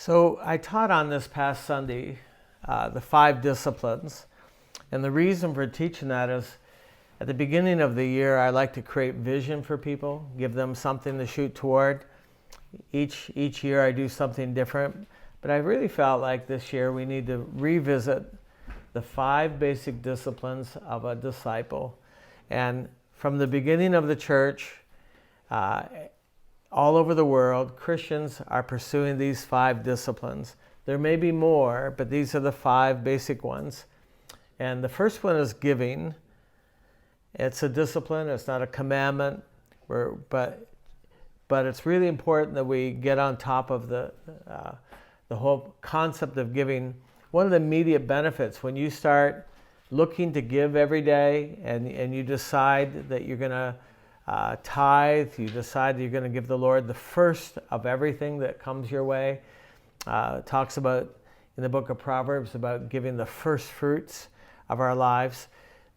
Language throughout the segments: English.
So I taught on this past Sunday the 5 disciplines. And the reason for teaching that is at the beginning of the year, I like to create vision for people, give them something to shoot toward. Each year I do something different. But I really felt like this year we need to revisit the 5 basic disciplines of a disciple. And from the beginning of the church, all over the world, Christians are pursuing these 5 disciplines. There may be more, but these are the 5 basic ones. And the first one is giving. It's a discipline, it's not a commandment, but it's really important that we get on top of the whole concept of giving. One of the immediate benefits when you start looking to give every day and you decide that you're going to tithe, you decide that you're going to give the Lord the first of everything that comes your way. It talks about in the book of Proverbs about giving the first fruits of our lives.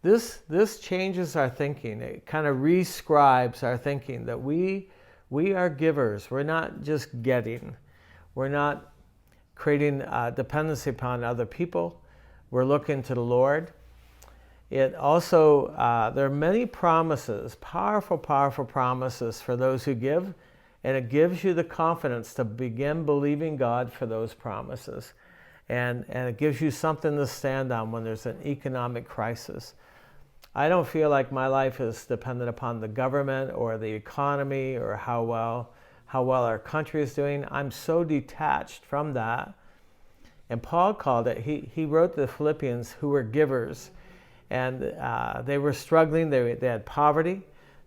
This changes our thinking. It kind of rescribes our thinking that we are givers. We're not just getting. We're not creating dependency upon other people. We're looking to the Lord. It also, there are many promises, powerful promises for those who give, and it gives you the confidence to begin believing God for those promises. And it gives you something to stand on when there's an economic crisis. I don't feel like my life is dependent upon the government or the economy or how well our country is doing. I'm so detached from that. And Paul called it, he wrote to the Philippians who were givers. And they were struggling, they had poverty,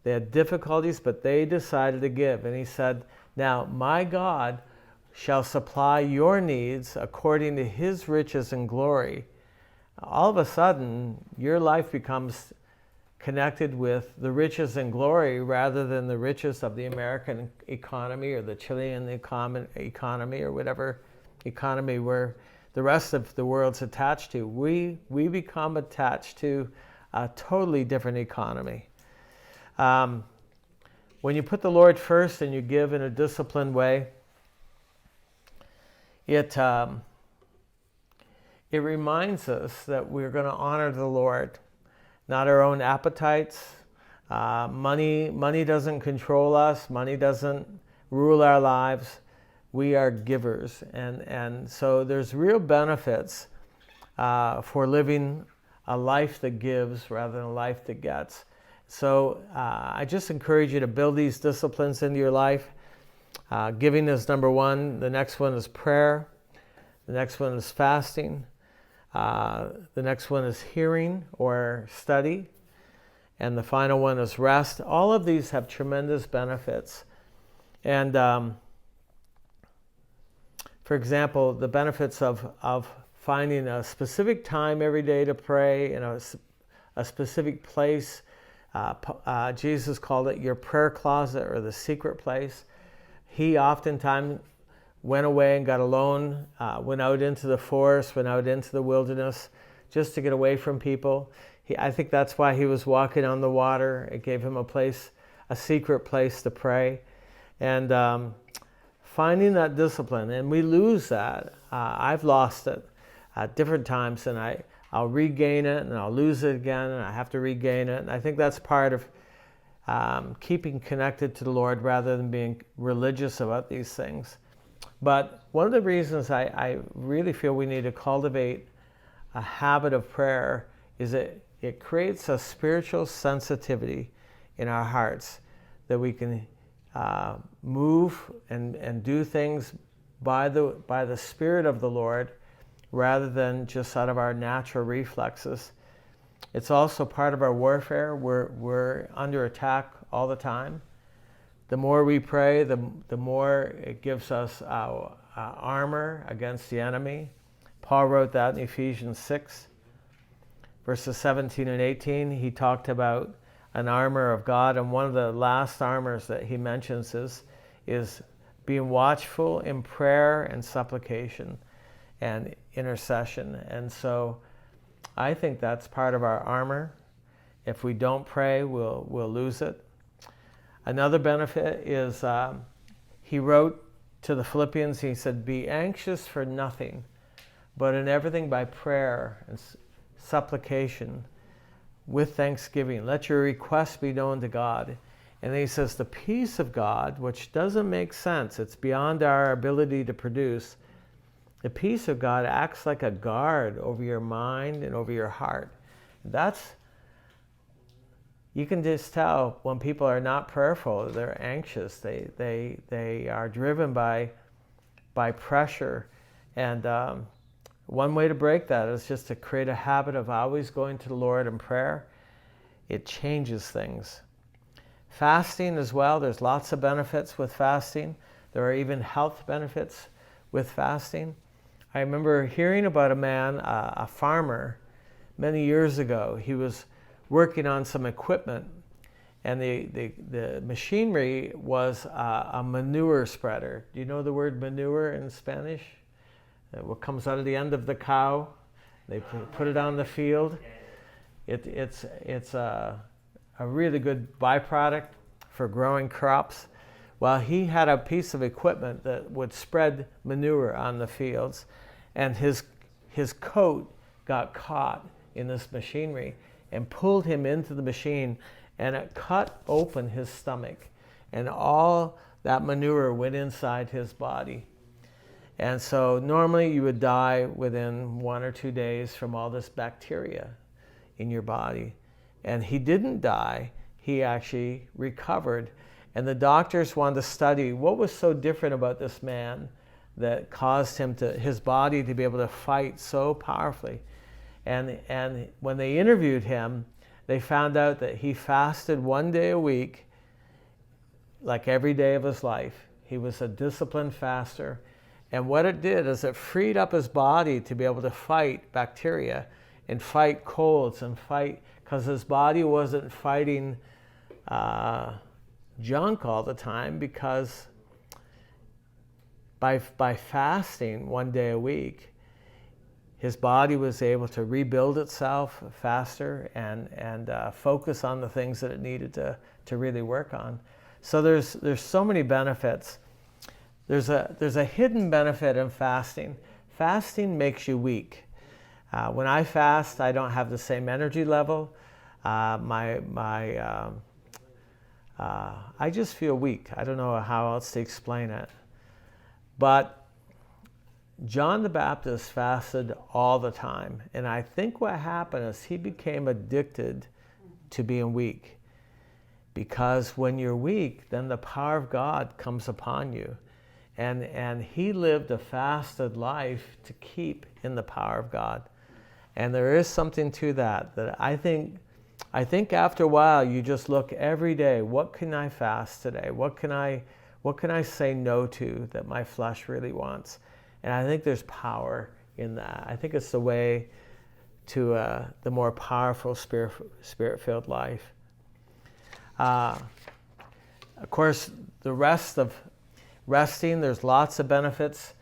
they had difficulties, but they decided to give. And he said, now my God shall supply your needs according to his riches and glory. All of a sudden, your life becomes connected with the riches and glory rather than the riches of the American economy or the Chilean economy or whatever economy where the rest of the world's attached to. We become attached to a totally different economy. When you put the Lord first and you give in a disciplined way, it reminds us that we're going to honor the Lord, not our own appetites. Money doesn't control us. Money doesn't rule our lives. We are givers. And so there's real benefits for living a life that gives rather than a life that gets. So I just encourage you to build these disciplines into your life. Giving is number 1. The next one is prayer. The next one is fasting. The next one is hearing or study. And the final one is rest. All of these have tremendous benefits. And for example, the benefits of finding a specific time every day to pray in a specific place. Jesus called it your prayer closet or the secret place. He oftentimes went away and got alone, went out into the forest, went out into the wilderness just to get away from people. I think that's why he was walking on the water. It gave him a secret place to pray. And finding that discipline, and we lose that. I've lost it at different times, and I'll regain it, and I'll lose it again, and I have to regain it. And I think that's part of keeping connected to the Lord rather than being religious about these things. But one of the reasons I really feel we need to cultivate a habit of prayer is it creates a spiritual sensitivity in our hearts that we can move and do things by the Spirit of the Lord rather than just out of our natural reflexes. It's also part of our warfare. We're under attack all the time. The more we pray, the more it gives us our armor against the enemy. Paul wrote that in Ephesians 6, verses 17 and 18. He talked about an armor of God, and one of the last armors that he mentions is being watchful in prayer and supplication and intercession. And so I think that's part of our armor. If we don't pray, we'll lose it. Another benefit is he wrote to the Philippians, he said, be anxious for nothing, but in everything by prayer and supplication with thanksgiving. Let your requests be known to God. And then he says, the peace of God, which doesn't make sense, it's beyond our ability to produce. The peace of God acts like a guard over your mind and over your heart. You can just tell when people are not prayerful, they're anxious. They are driven by pressure. And one way to break that is just to create a habit of always going to the Lord in prayer. It changes things. Fasting as well, there's lots of benefits with fasting. There are even health benefits with fasting. I remember hearing about a man, a farmer, many years ago. He was working on some equipment, and the machinery was a manure spreader. Do you know the word manure in Spanish? What comes out of the end of the cow? They put it on the field. It's a really good byproduct for growing crops. Well, he had a piece of equipment that would spread manure on the fields, and his coat got caught in this machinery and pulled him into the machine, and it cut open his stomach, and all that manure went inside his body. And so normally you would die within 1 or 2 days from all this bacteria in your body. And he didn't die, he actually recovered. And the doctors wanted to study what was so different about this man that caused his body to be able to fight so powerfully. And when they interviewed him, they found out that he fasted 1 day a week, like every day of his life. He was a disciplined faster. And what it did is it freed up his body to be able to fight bacteria and fight colds and fight, because his body wasn't fighting junk all the time, because by fasting 1 day a week, his body was able to rebuild itself faster and focus on the things that it needed to really work on. So there's so many benefits. There's a hidden benefit in fasting. Fasting makes you weak. When I fast, I don't have the same energy level. I just feel weak. I don't know how else to explain it. But John the Baptist fasted all the time. And I think what happened is he became addicted to being weak. Because when you're weak, then the power of God comes upon you. And he lived a fasted life to keep in the power of God. And there is something to that I think after a while you just look every day, what can I fast today? What can I say no to that my flesh really wants? And I think there's power in that. I think it's the way to the more powerful spirit-filled life. Of course, the rest of resting, there's lots of benefits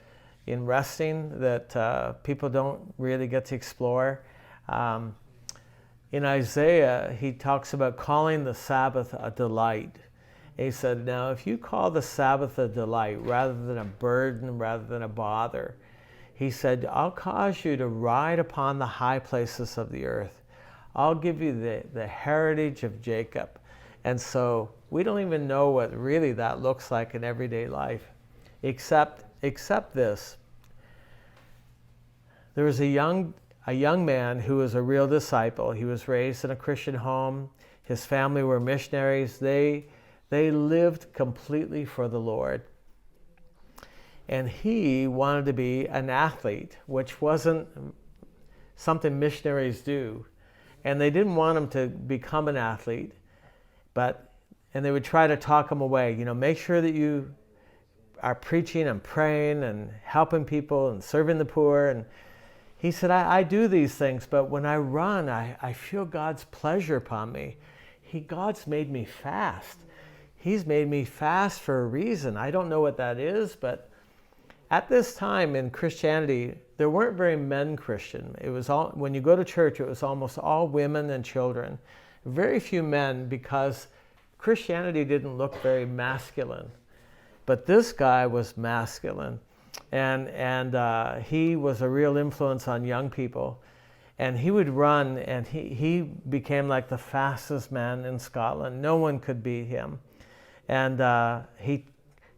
in resting that people don't really get to explore. In Isaiah, he talks about calling the Sabbath a delight. And he said, now, if you call the Sabbath a delight rather than a burden, rather than a bother, he said, I'll cause you to ride upon the high places of the earth. I'll give you the heritage of Jacob. And so we don't even know what really that looks like in everyday life, except this. There was a young man who was a real disciple. He was raised in a Christian home. His family were missionaries. They lived completely for the Lord. And he wanted to be an athlete, which wasn't something missionaries do. And they didn't want him to become an athlete, and they would try to talk him away. Make sure that you are preaching and praying and helping people and serving the poor. And he said, I do these things, but when I run, I feel God's pleasure upon me. God's made me fast. He's made me fast for a reason. I don't know what that is, but at this time in Christianity, there weren't very men Christian. It was all, when you go to church, it was almost all women and children. Very few men, because Christianity didn't look very masculine. But this guy was masculine, and he was a real influence on young people. And he would run, and he became like the fastest man in Scotland. No one could beat him. And he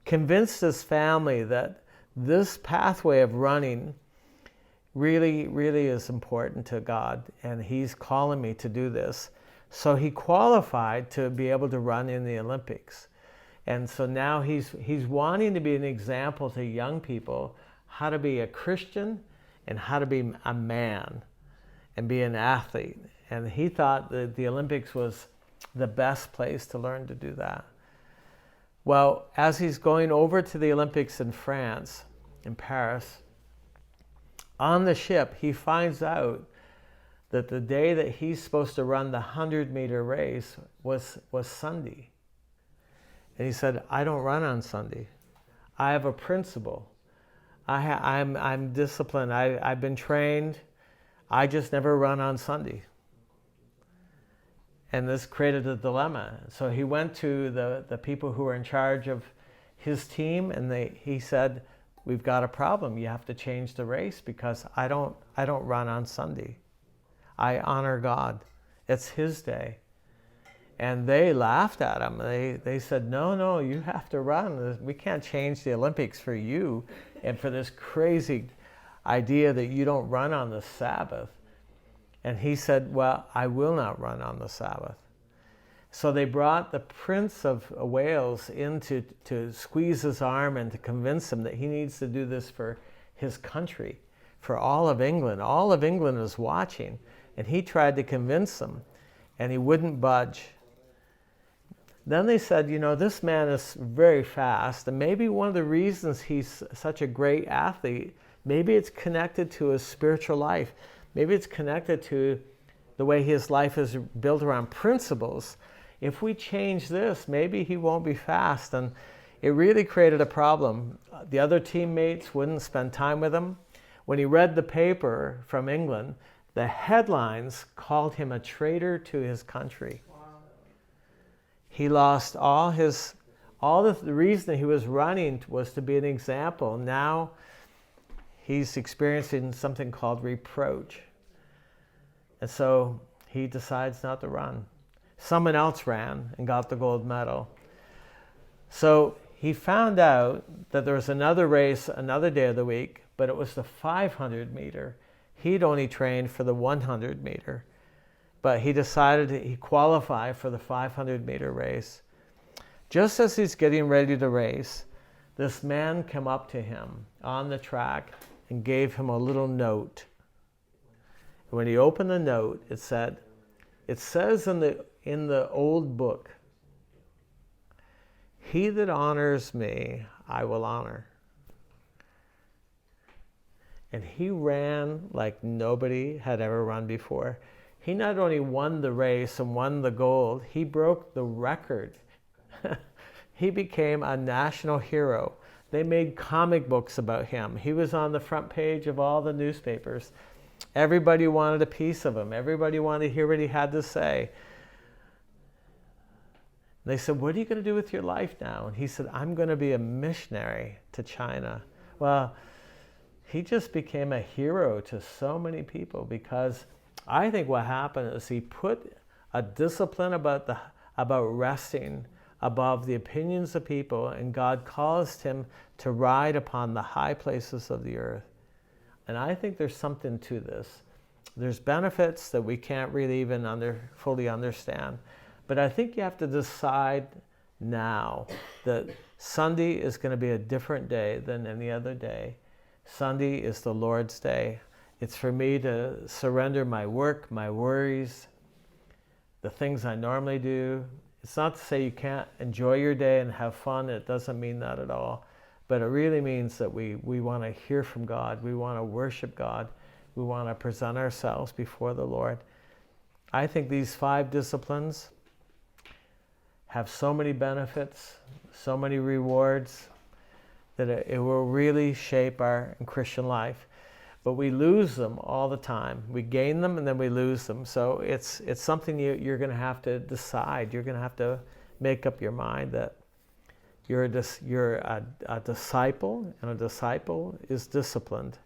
convinced his family that this pathway of running really, really is important to God, and he's calling me to do this. So he qualified to be able to run in the Olympics. And so now he's wanting to be an example to young people how to be a Christian and how to be a man and be an athlete. And he thought that the Olympics was the best place to learn to do that. Well, as he's going over to the Olympics in France, in Paris, on the ship, he finds out that the day that he's supposed to run the 100-meter race was Sunday. And he said, I don't run on Sunday. I have a principle. I'm disciplined. I've been trained. I just never run on Sunday. And this created a dilemma. So he went to the people who were in charge of his team, and he said, we've got a problem. You have to change the race because I don't run on Sunday. I honor God. It's his day. And they laughed at him. They said, no, you have to run. We can't change the Olympics for you and for this crazy idea that you don't run on the Sabbath. And he said, well, I will not run on the Sabbath. So they brought the Prince of Wales in to squeeze his arm and to convince him that he needs to do this for his country, for all of England. All of England is watching. And he tried to convince them, and he wouldn't budge. Then they said, this man is very fast, and maybe one of the reasons he's such a great athlete, maybe it's connected to his spiritual life. Maybe it's connected to the way his life is built around principles. If we change this, maybe he won't be fast. And it really created a problem. The other teammates wouldn't spend time with him. When he read the paper from England, the headlines called him a traitor to his country. Wow. He lost the reason he was running was to be an example. Now he's experiencing something called reproach. And so he decides not to run. Someone else ran and got the gold medal. So he found out that there was another race another day of the week, but it was the 500 meter. He'd only trained for the 100 meter, but he decided he qualified for the 500 meter race. Just as he's getting ready to race, this man came up to him on the track and gave him a little note. When he opened the note, it says in the old book, he that honors me, I will honor. And he ran like nobody had ever run before. He not only won the race and won the gold, he broke the record. He became a national hero. They made comic books about him. He was on the front page of all the newspapers. Everybody wanted a piece of him. Everybody wanted to hear what he had to say. They said, what are you going to do with your life now? And he said, I'm going to be a missionary to China. Well, he just became a hero to so many people because I think what happened is he put a discipline about resting above the opinions of people, and God caused him to ride upon the high places of the earth. And I think there's something to this. There's benefits that we can't really even fully understand. But I think you have to decide now that Sunday is going to be a different day than any other day. Sunday is the Lord's day. It's for me to surrender my work, my worries, the things I normally do. It's not to say you can't enjoy your day and have fun. It doesn't mean that at all. But it really means that we want to hear from God. We want to worship God. We want to present ourselves before the Lord. I think these 5 disciplines have so many benefits, so many rewards, that it will really shape our Christian life. But we lose them all the time. We gain them and then we lose them. So it's something you're going to have to decide. You're going to have to make up your mind that You're a disciple, and a disciple is disciplined.